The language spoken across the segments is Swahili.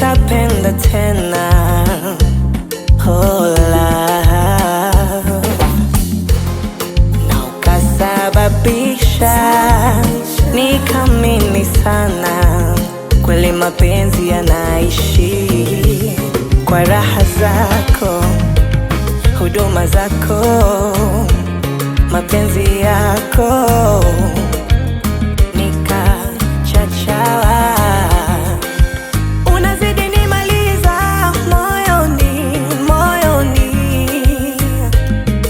nikapenda tena. Oh love, na ukasababisha nikamini sana. Kweli mapenzi yanaishi kwa raha zako, huduma zako, mapenzi yako, nikachachawa. Unazidi nimaliza moyoni, moyoni.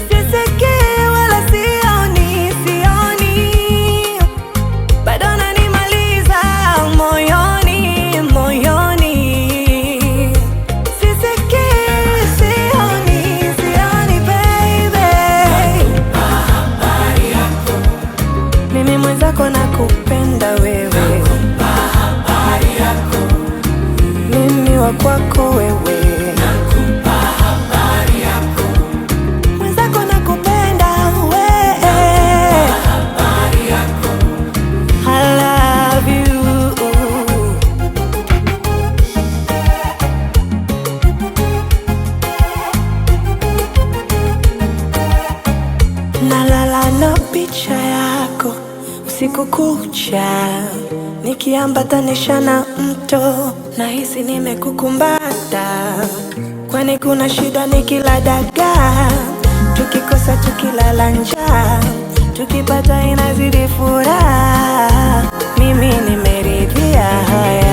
Sisikii wala sioni, sioni. Bado unanimaliza moyoni, moyoni. Sisikii, sioni, sioni baby. Nakupa habari yako, Mimi mwenzako nakupenda wewe. nakupa habari yako, Mimi wa kwako wewe. nakupa habari yako, Mwenzako nakupenda wewe. habari yako. I love you. Nalala na picha yako usiku kucha, nikiambatanisha na mto, nahisi nimekukumbata. Kwani kuna shida nikila dagaa? Tukikosa tukilala njaa, tukipata inazidi furaha. Mimi nimeridhia haya.